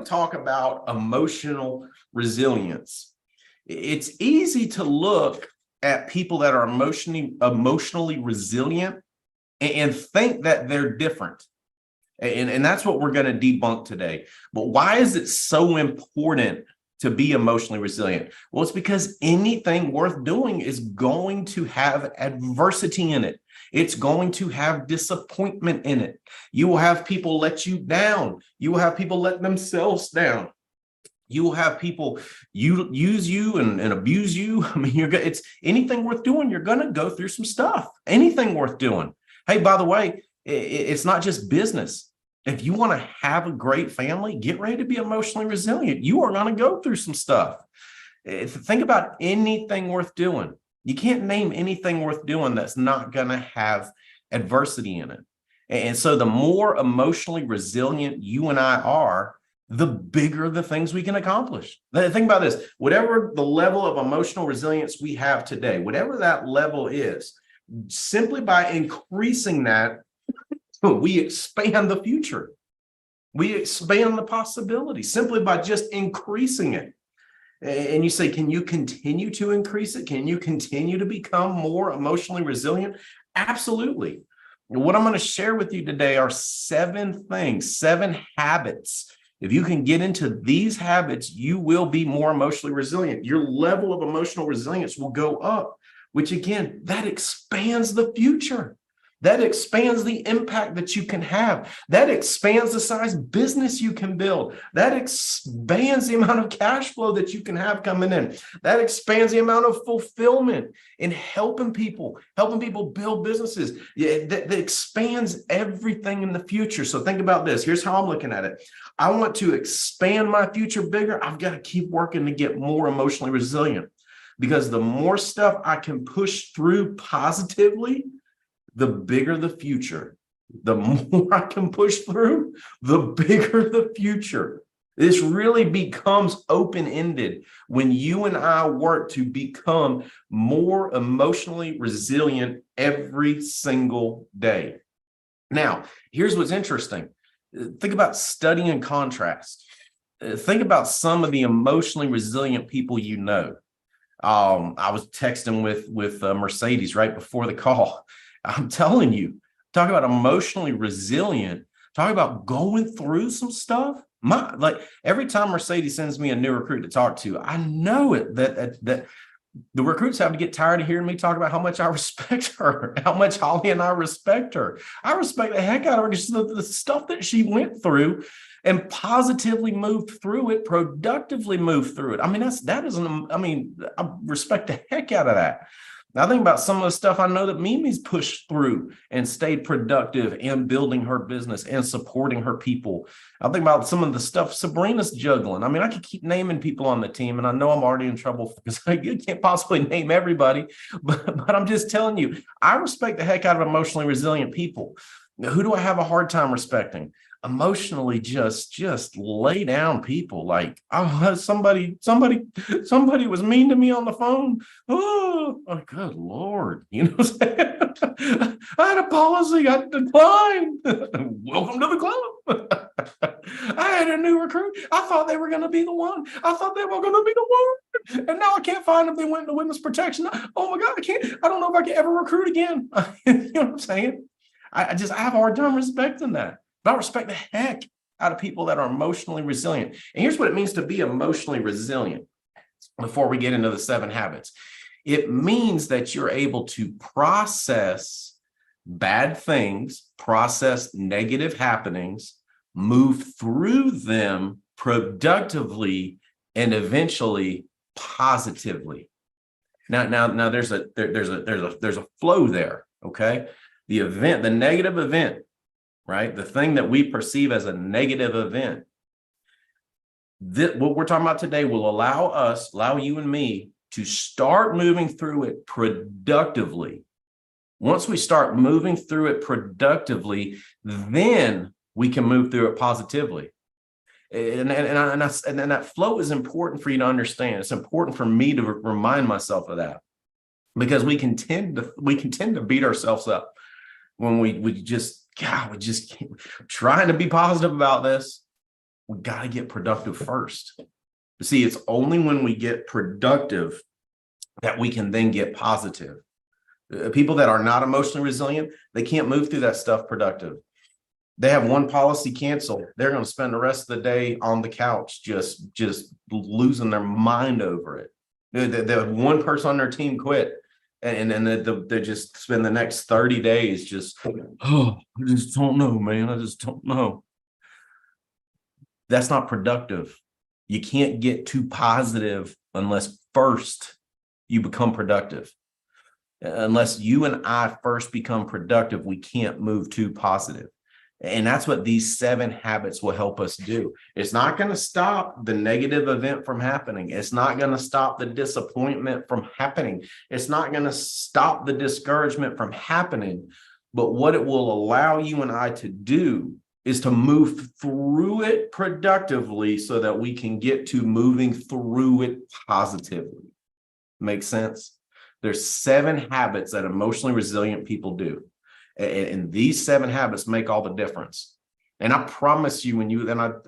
Talk about emotional resilience. It's easy to look at people that are emotionally resilient and think that they're different. And that's what we're going to debunk today. But why is it so important to be emotionally resilient? Well, it's because anything worth doing is going to have adversity in it. It's going to have disappointment in it. You will have people let you down. You will have people let themselves down. You will have people use you and abuse you. I mean, it's anything worth doing. You're going to go through some stuff. Anything worth doing. Hey, by the way, it's not just business. If you want to have a great family, get ready to be emotionally resilient. You are going to go through some stuff. Think about anything worth doing. You can't name anything worth doing that's not going to have adversity in it. And so the more emotionally resilient you and I are, the bigger the things we can accomplish. Think about this. Whatever the level of emotional resilience we have today, whatever that level is, simply by increasing that, we expand the future. We expand the possibility simply by just increasing it. And you say, can you continue to increase it? Can you continue to become more emotionally resilient? Absolutely. What I'm going to share with you today are 7 things, 7 habits. If you can get into these habits, you will be more emotionally resilient. Your level of emotional resilience will go up, which again, that expands the future. That expands the impact that you can have. That expands the size business you can build. That expands the amount of cash flow that you can have coming in. That expands the amount of fulfillment in helping people build businesses. That expands everything in the future. So think about this. Here's how I'm looking at it. I want to expand my future bigger. I've got to keep working to get more emotionally resilient, because the more stuff I can push through positively, the bigger the future. The more I can push through, the bigger the future. This really becomes open-ended when you and I work to become more emotionally resilient every single day. Now, here's what's interesting. Think about study and contrast. Think about some of the emotionally resilient people you know. I was texting with Mercedes right before the call. I'm telling you, talk about emotionally resilient, talk about going through some stuff. Like every time Mercedes sends me a new recruit to talk to, I know it that the recruits have to get tired of hearing me talk about how much I respect her, how much Holly and I respect her. I respect the heck out of her, just the stuff that she went through and positively moved through it, productively moved through it. I mean, I respect the heck out of that. Now, think about some of the stuff I know that Mimi's pushed through and stayed productive in building her business and supporting her people. I think about some of the stuff Sabrina's juggling. I mean, I could keep naming people on the team, and I know I'm already in trouble because I can't possibly name everybody, but I'm just telling you, I respect the heck out of emotionally resilient people. Now, who do I have a hard time respecting? Emotionally just lay down people. Like, oh, somebody was mean to me on the phone. Oh good Lord. I had a policy, I declined. Welcome to the club. I had a new recruit. I thought they were going to be the one. I thought they were going to be the one. And now I can't find them. They went into witness protection. Oh my God, I don't know if I can ever recruit again. You know what I'm saying? I have a hard time respecting that. But I respect the heck out of people that are emotionally resilient. And here's what it means to be emotionally resilient before we get into the 7 habits. It means that you're able to process bad things, process negative happenings, move through them productively, and eventually positively. Now there's a flow there, okay? The negative event, right? The thing that we perceive as a negative event, what we're talking about today will allow you and me to start moving through it productively. Once we start moving through it productively, then we can move through it positively. And that flow is important for you to understand. It's important for me to remind myself of that, because we can tend to beat ourselves up when we just keep trying to be positive about this. we got to get productive first. See, it's only when we get productive that we can then get positive. People that are not emotionally resilient, they can't move through that stuff productive. They have one policy canceled. They're going to spend the rest of the day on the couch, just losing their mind over it. The one person on their team quit, and they just spend the next 30 days just, oh, I just don't know, man. I just don't know. That's not productive. You can't get too positive unless first you become productive. Unless you and I first become productive, we can't move too positive. And that's what these 7 habits will help us do. It's not going to stop the negative event from happening. It's not going to stop the disappointment from happening. It's not going to stop the discouragement from happening. But what it will allow you and I to do is to move through it productively so that we can get to moving through it positively. Make sense? There's 7 habits that emotionally resilient people do. And these 7 habits make all the difference. And I promise you, when you, and I'm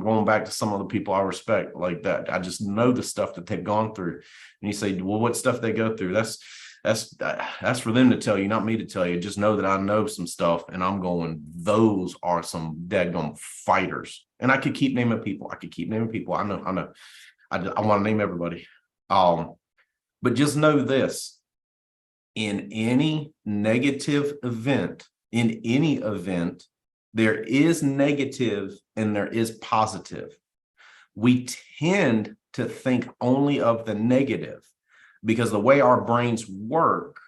going back to some of the people I respect like that. I just know the stuff that they've gone through. And you say, well, what stuff they go through? That's for them to tell you, not me to tell you. Just know that I know some stuff, and I'm going, those are some daggone fighters. And I could keep naming people. I know. I want to name everybody. But just know this. In any negative event, there is negative and there is positive. We tend to think only of the negative because the way our brains work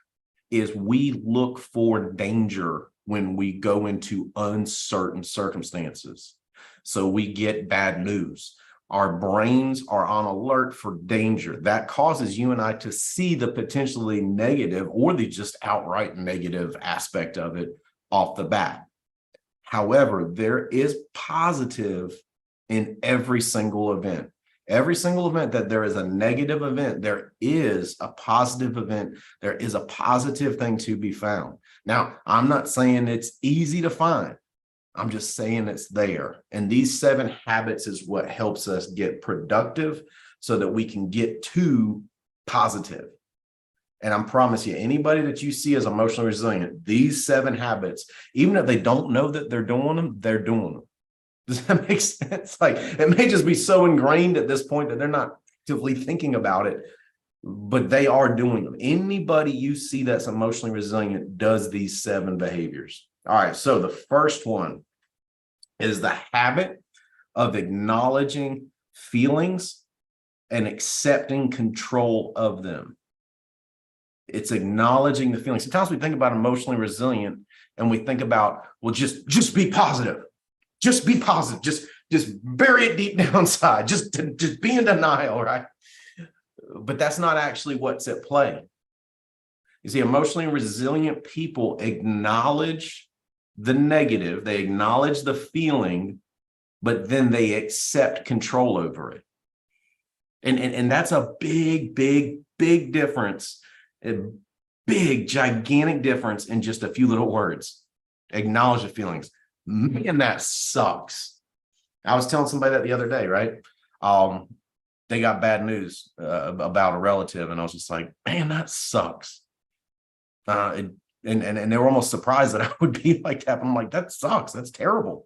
is we look for danger when we go into uncertain circumstances. So we get bad news. Our brains are on alert for danger. That causes you and I to see the potentially negative or the just outright negative aspect of it off the bat. However, there is positive in every single event. Every single event that there is a negative event, there is a positive event. There is a positive thing to be found. Now, I'm not saying it's easy to find. I'm just saying it's there. And these 7 habits is what helps us get productive so that we can get to positive. And I promise you, anybody that you see as emotionally resilient, these 7 habits, even if they don't know that they're doing them, they're doing them. Does that make sense? Like, it may just be so ingrained at this point that they're not actively thinking about it, but they are doing them. Anybody you see that's emotionally resilient does these 7 behaviors. All right, so the first one is the habit of acknowledging feelings and accepting control of them. It's acknowledging the feelings. Sometimes we think about emotionally resilient and we think about, well, just be positive. Just be positive. Just bury it deep down inside. Just be in denial, right? But that's not actually what's at play. You see, emotionally resilient people acknowledge the negative, they acknowledge the feeling, but then they accept control over it. And that's a big difference, a big, gigantic difference in just a few little words. Acknowledge the feelings. Man, that sucks. I was telling somebody that the other day, right? They got bad news about a relative, and I was just like, man, that sucks. And they were almost surprised that I would be like that. I'm like, that sucks. That's terrible.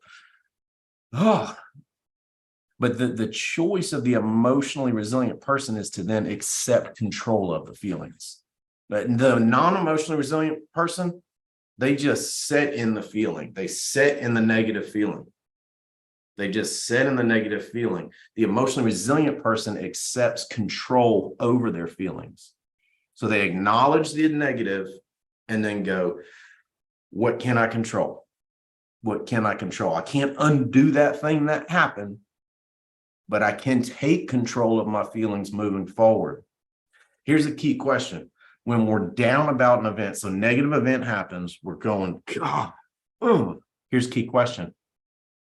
Oh, but the choice of the emotionally resilient person is to then accept control of the feelings. But the non-emotionally resilient person, they just sit in the feeling. They sit in the negative feeling. They just sit in the negative feeling. The emotionally resilient person accepts control over their feelings. So they acknowledge the negative and then go, what can I control? What can I control? I can't undo that thing that happened, but I can take control of my feelings moving forward. Here's a key question. When we're down about an event, so negative event happens, we're going, God, here's a key question.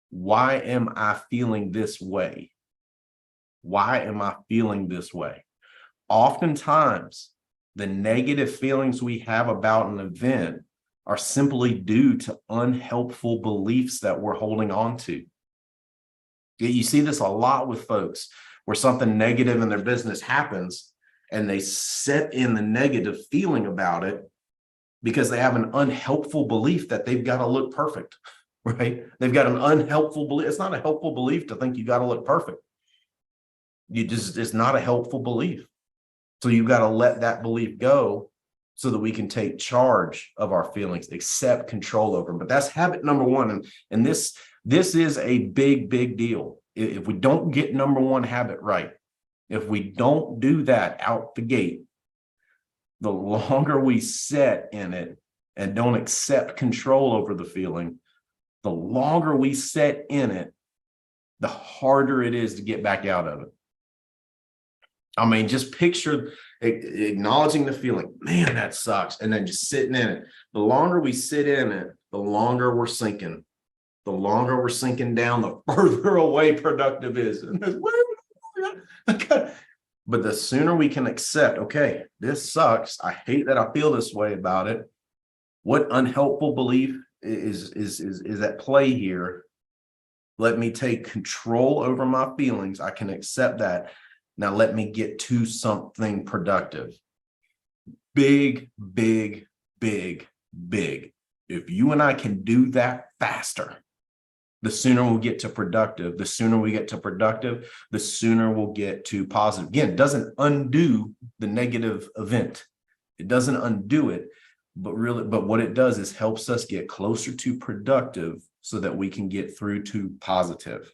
Why am I feeling this way? Why am I feeling this way? Oftentimes, the negative feelings we have about an event are simply due to unhelpful beliefs that we're holding on to. You see this a lot with folks where something negative in their business happens and they set in the negative feeling about it because they have an unhelpful belief that they've got to look perfect, right? They've got an unhelpful belief. It's not a helpful belief to think you got to look perfect. It's not a helpful belief. So you've got to let that belief go so that we can take charge of our feelings, accept control over them. But that's habit number one. And this is a big, big deal. If we don't get number one habit right, if we don't do that out the gate, the longer we sit in it and don't accept control over the feeling, the longer we sit in it, the harder it is to get back out of it. I mean, just picture acknowledging the feeling, man, that sucks. And then just sitting in it. The longer we sit in it, the longer we're sinking. The longer we're sinking down, the further away productive is. But the sooner we can accept, okay, this sucks. I hate that I feel this way about it. What unhelpful belief is at play here? Let me take control over my feelings. I can accept that. Now let me get to something productive. Big, big, big, big. If you and I can do that faster, the sooner we'll get to productive. The sooner we get to productive, the sooner we'll get to positive. Again, it doesn't undo the negative event. It doesn't undo it, but what it does is helps us get closer to productive so that we can get through to positive.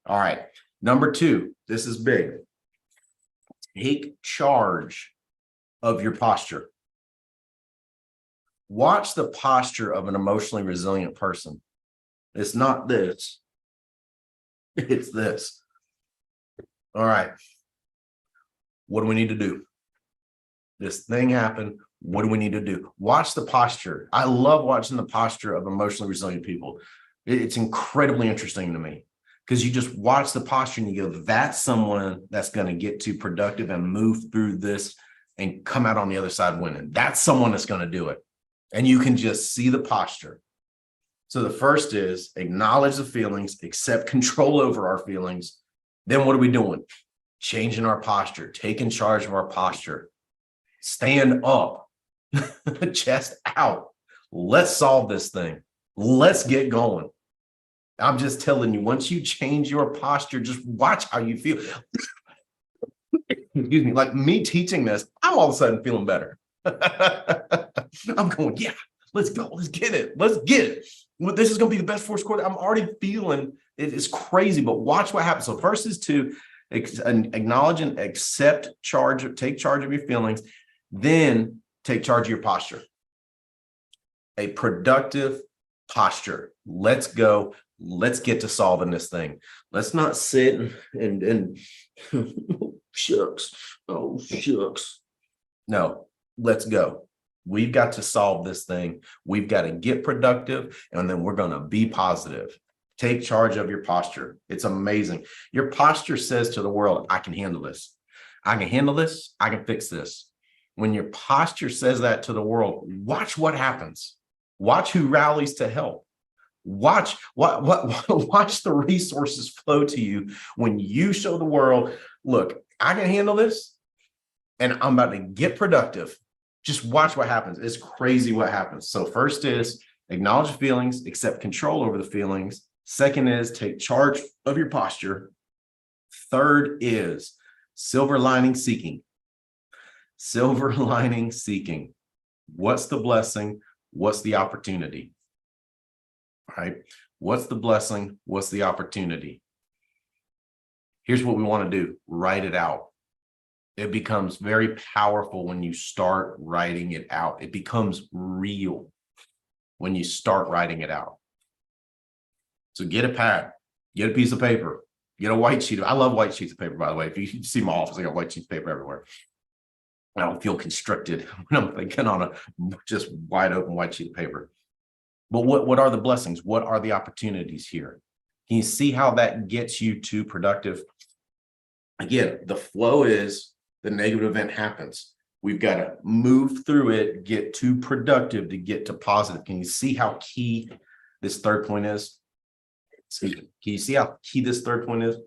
All right. Number two, this is big. Take charge of your posture. Watch the posture of an emotionally resilient person. It's not this. It's this. All right. What do we need to do? This thing happened. What do we need to do? Watch the posture. I love watching the posture of emotionally resilient people. It's incredibly interesting to me because you just watch the posture and you go, that's someone that's going to get to productive and move through this and come out on the other side winning. That's someone that's going to do it. And you can just see the posture. So the first is acknowledge the feelings, accept control over our feelings. Then what are we doing? Changing our posture, taking charge of our posture. Stand up, chest out. Let's solve this thing. Let's get going. I'm just telling you, once you change your posture, just watch how you feel. Excuse me, like me teaching this, I'm all of a sudden feeling better. I'm going, yeah, let's go. Let's get it. Let's get it. This is going to be the best fourth quarter. I'm already feeling it is crazy, but watch what happens. So first is to acknowledge and accept charge, take charge of your feelings, then take charge of your posture. A productive posture. Let's go. Let's get to solving this thing. Let's not sit and shucks. Oh, shucks. No, let's go. We've got to solve this thing. We've got to get productive, and then we're going to be positive. Take charge of your posture. It's amazing. Your posture says to the world, I can handle this. I can handle this. I can fix this. When your posture says that to the world, watch what happens. Watch who rallies to help. Watch the resources flow to you when you show the world, look, I can handle this, and I'm about to get productive. Just watch what happens. It's crazy what happens. So first is acknowledge feelings, accept control over the feelings. Second is take charge of your posture. Third is silver lining seeking. Silver lining seeking. What's the blessing? What's the opportunity? All right. What's the blessing? What's the opportunity? Here's what we want to do. Write it out. It becomes very powerful when you start writing it out. It becomes real when you start writing it out. So get a pad, get a piece of paper, get a white sheet. I love white sheets of paper, by the way. If you see my office, I got white sheets of paper everywhere. I don't feel constricted when I'm thinking on a just wide open white sheet of paper. But what are the blessings? What are the opportunities here? Can you see how that gets you to productive? Again, the flow is the negative event happens. We've got to move through it, get to productive to get to positive. Can you see how key this third point is? Excuse me. Can you see how key this third point is?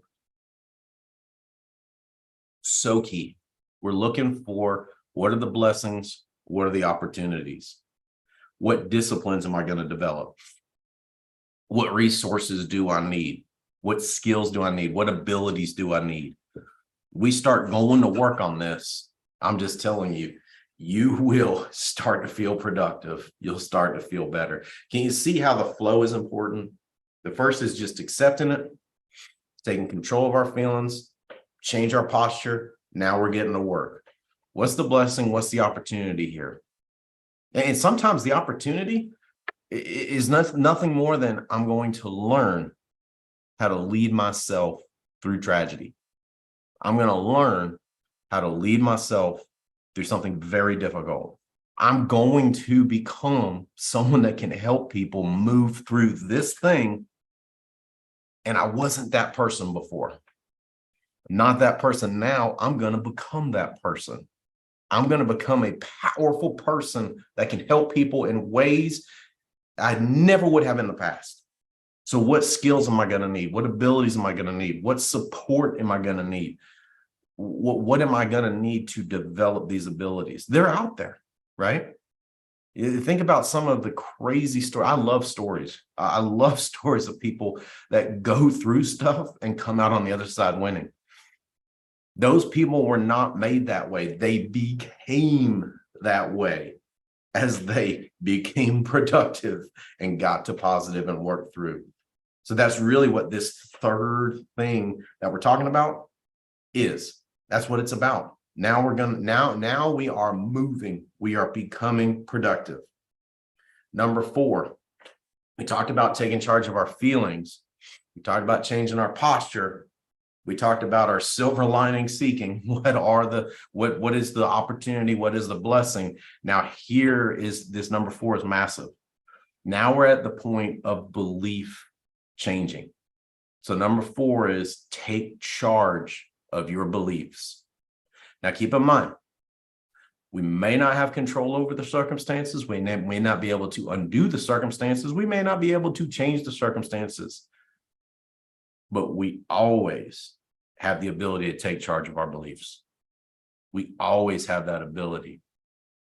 So key. We're looking for what are the blessings? What are the opportunities? What disciplines am I going to develop? What resources do I need? What skills do I need? What abilities do I need? We start going to work on this. I'm just telling you, you will start to feel productive. You'll start to feel better. Can you see how the flow is important? The first is just accepting it, taking control of our feelings, change our posture. Now we're getting to work. What's the blessing? What's the opportunity here? And sometimes the opportunity is nothing more than I'm going to learn how to lead myself through tragedy. I'm going to learn how to lead myself through something very difficult. I'm going to become someone that can help people move through this thing. And I wasn't that person before. I'm not that person now. I'm going to become that person. I'm going to become a powerful person that can help people in ways I never would have in the past. So what skills am I going to need? What abilities am I going to need? What support am I going to need? What am I going to need to develop these abilities? They're out there, right? Think about some of the crazy stories. I love stories. I love stories of people that go through stuff and come out on the other side winning. Those people were not made that way. They became that way as they became productive and got to positive and worked through. So that's really what this third thing that we're talking about is. That's what it's about. Now we are moving. We are becoming productive. Number 4, we talked about taking charge of our feelings. We talked about changing our posture. We talked about our silver lining seeking. What is the opportunity? What is the blessing? Now here is this number 4 is massive. Now we're at the point of belief changing. So number 4 is take charge of your beliefs. Now keep in mind, we may not have control over the circumstances. We may not be able to undo the circumstances. We may not be able to change the circumstances. But we always have the ability to take charge of our beliefs. We always have that ability.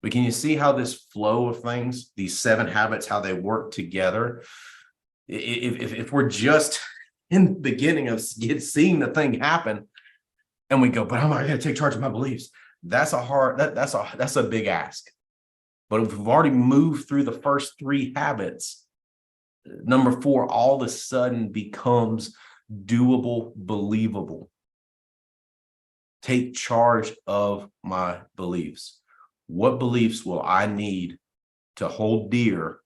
But can you see how this flow of things, these 7 habits, how they work together? If we're just in the beginning of seeing the thing happen, and we go, but I'm not going to take charge of my beliefs. That's a big ask. But if we've already moved through the first 3 habits, number 4 all of a sudden becomes doable, believable. Take charge of my beliefs. What beliefs will I need to hold dear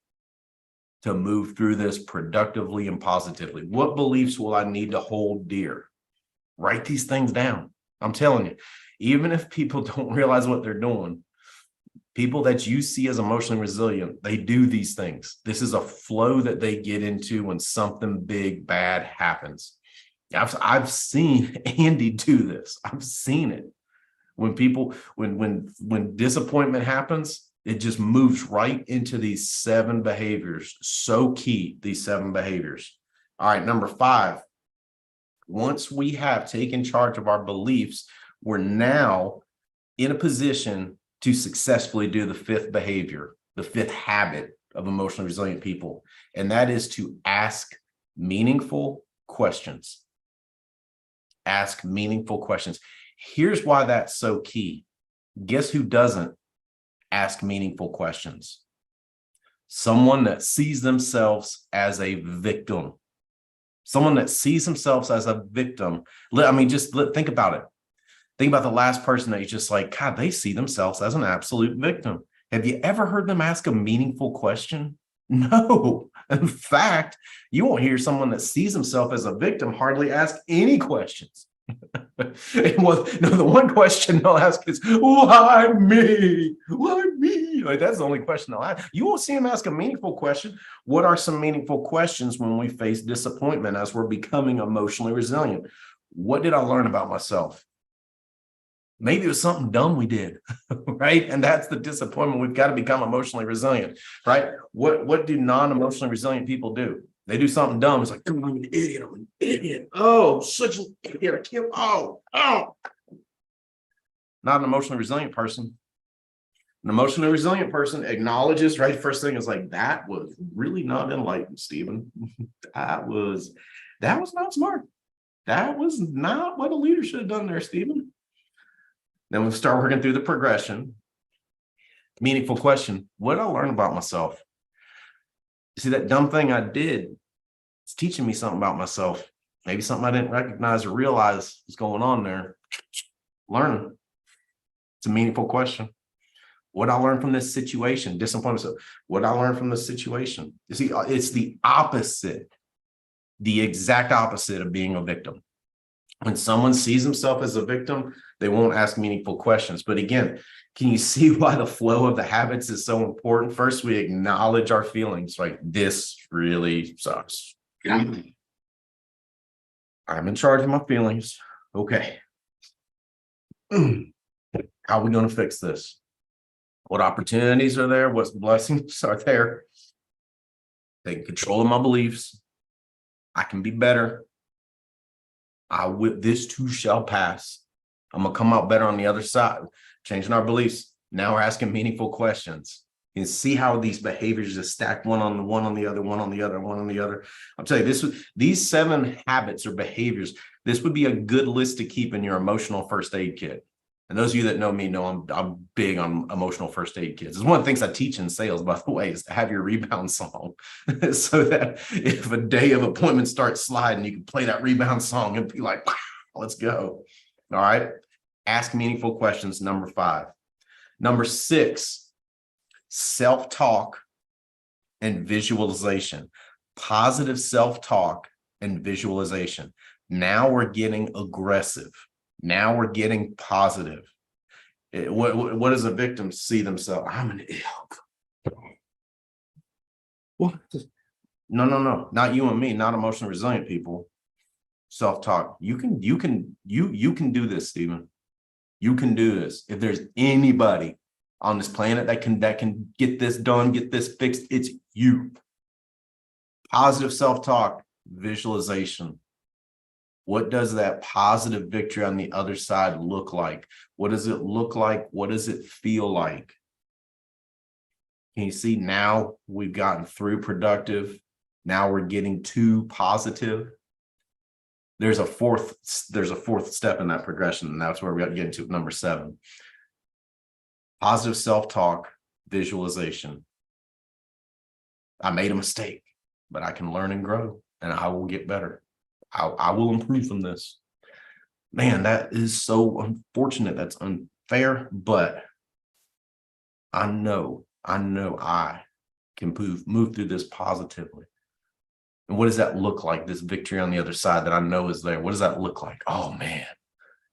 to move through this productively and positively? What beliefs will I need to hold dear? Write these things down. I'm telling you, even if people don't realize what they're doing, people that you see as emotionally resilient, they do these things. This is a flow that they get into when something big, bad happens. I've seen Andy do this. I've seen it. When people, when disappointment happens, it just moves right into these 7 behaviors. So key, these 7 behaviors. All right, number 5. Once we have taken charge of our beliefs, we're now in a position to successfully do the 5th behavior, the 5th habit of emotionally resilient people. And that is to ask meaningful questions. Ask meaningful questions. Here's why that's so key. Guess who doesn't ask meaningful questions? Someone that sees themselves as a victim. Someone that sees themselves as a victim. I mean, just think about it. Think about the last person that you're just like, God, they see themselves as an absolute victim. Have you ever heard them ask a meaningful question? No. In fact, you won't hear someone that sees himself as a victim hardly ask any questions. Well, no, the one question they'll ask is, why me? Why me? Like, that's the only question they'll ask. You won't see them ask a meaningful question. What are some meaningful questions when we face disappointment as we're becoming emotionally resilient? What did I learn about myself? Maybe it was something dumb we did, right? And that's the disappointment. We've got to become emotionally resilient, right? What do non-emotionally resilient people do? They do something dumb. It's like, I'm an idiot. I'm an idiot. Oh, such an idiot. I can't. Oh. Not an emotionally resilient person. An emotionally resilient person acknowledges, right? First thing is like, that was really not enlightened, Stephen. that was not smart. That was not what a leader should have done there, Stephen. Then we'll start working through the progression. Meaningful question. What did I learn about myself? See, that dumb thing I did, it's teaching me something about myself. Maybe something I didn't recognize or realize was going on there. Learning. It's a meaningful question. What I learned from this situation, disappoint myself. What I learned from this situation. You see, it's the opposite, the exact opposite of being a victim. When someone sees himself as a victim, they won't ask meaningful questions. But again, can you see why the flow of the habits is so important? First, we acknowledge our feelings, right? This really sucks. I'm in charge of my feelings. Okay. How are we going to fix this? What opportunities are there? What blessings are there? Taking control of my beliefs. I can be better. This too shall pass. I'm going to come out better on the other side. Changing our beliefs. Now we're asking meaningful questions. You can see how these behaviors just stack one on the other, one on the other, one on the other. I'll tell you, these 7 habits or behaviors, this would be a good list to keep in your emotional first aid kit. And those of you that know me know I'm big on emotional first aid kits. It's one of the things I teach in sales, by the way, is to have your rebound song so that if a day of appointment starts sliding, you can play that rebound song and be like, wow, let's go. All right. Ask meaningful questions. Number 5. Number 6, self-talk and visualization. Positive self-talk and visualization. Now we're getting aggressive. Now we're getting positive. What does a victim see themselves? I'm an ill. What? No. Not you and me, not emotionally resilient people. Self-talk. You can do this, Stephen. You can do this. If there's anybody on this planet that can get this done, get this fixed, it's you. Positive self-talk, visualization. What does that positive victory on the other side look like? What does it look like? What does it feel like? Can you see now we've gotten through productive? Now we're getting to positive. There's a fourth step in that progression, and that's where we got to get into number 7. Positive self-talk, visualization. I made a mistake, but I can learn and grow, and I will get better. I will improve from this. Man, that is so unfortunate. That's unfair, but I know I can move through this positively. And what does that look like? This victory on the other side that I know is there. What does that look like? Oh man,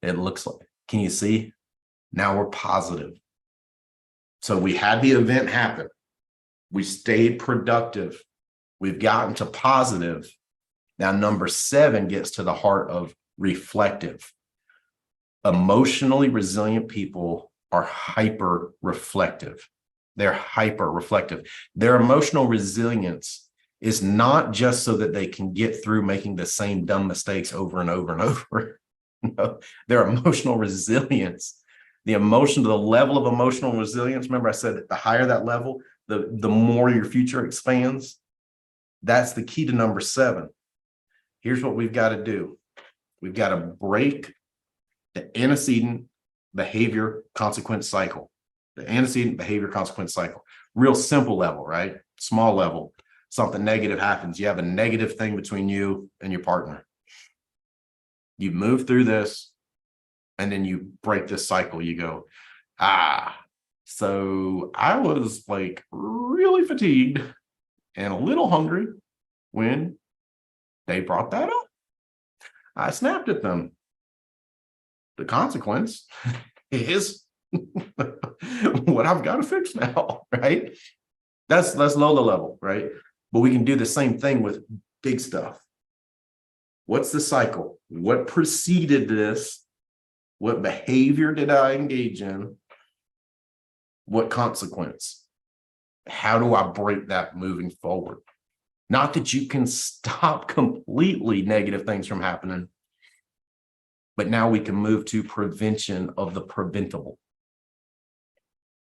it looks like, can you see? Now we're positive. So we had the event happen. We stayed productive. We've gotten to positive. Now, number 7 gets to the heart of reflective. Emotionally resilient people are hyper reflective. They're hyper reflective. Their emotional resilience is not just so that they can get through making the same dumb mistakes over and over and over. No, their emotional resilience, the level of emotional resilience. Remember, I said that the higher that level, the more your future expands. That's the key to number 7. Here's what we've got to do. We've got to break the antecedent behavior consequence cycle. The antecedent behavior consequence cycle. Real simple level, right? Small level. Something negative happens. You have a negative thing between you and your partner. You move through this, and then you break this cycle. You go, so I was like really fatigued and a little hungry when they brought that up. I snapped at them. The consequence is what I've got to fix now, right? That's low level, right? But we can do the same thing with big stuff. What's the cycle? What preceded this? What behavior did I engage in? What consequence? How do I break that moving forward? Not that you can stop completely negative things from happening, but now we can move to prevention of the preventable.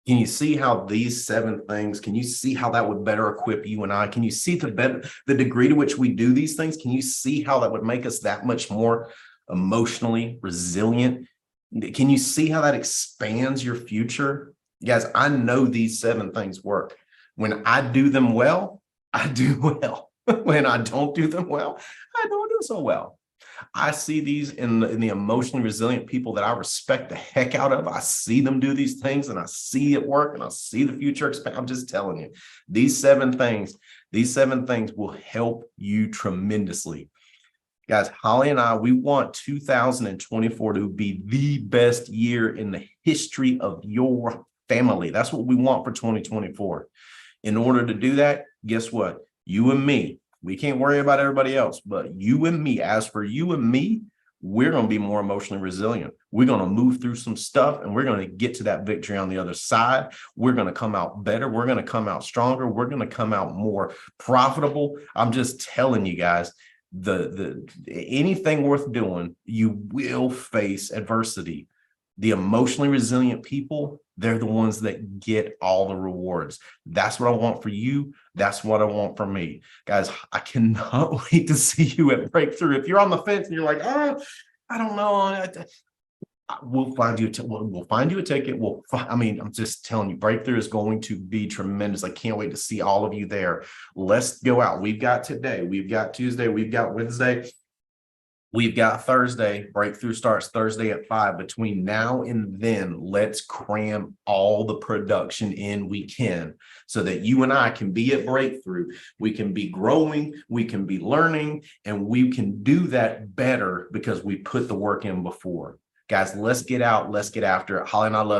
Can you see how these 7 things, can you see how that would better equip you and I? Can you see the degree to which we do these things? Can you see how that would make us that much more emotionally resilient? Can you see how that expands your future? Guys, I know these 7 things work. When I do them well, I do well. When I don't do them well, I don't do so well. I see these in the emotionally resilient people that I respect the heck out of. I see them do these things and I see it work and I see the future expand. I'm just telling you, these 7 things will help you tremendously. Guys, Holly and I, we want 2024 to be the best year in the history of your family. That's what we want for 2024. In order to do that, guess what? You and me, we can't worry about everybody else, but you and me, as for you and me, we're going to be more emotionally resilient. We're going to move through some stuff and we're going to get to that victory on the other side. We're going to come out better. We're going to come out stronger. We're going to come out more profitable. I'm just telling you guys, anything worth doing, you will face adversity. The emotionally resilient people, they're the ones that get all the rewards. That's what I want for you. That's what I want for me. Guys, I cannot wait to see you at Breakthrough. If you're on the fence and you're like, oh, I don't know, we'll find you. We'll find you a ticket. I'm just telling you, Breakthrough is going to be tremendous. I can't wait to see all of you there. Let's go out. We've got today, we've got Tuesday, we've got Wednesday, we've got Thursday. Breakthrough starts Thursday at 5. Between now and then, let's cram all the production in we can so that you and I can be at Breakthrough. We can be growing, we can be learning, and we can do that better because we put the work in before. Guys, let's get out. Let's get after it. Holly and I love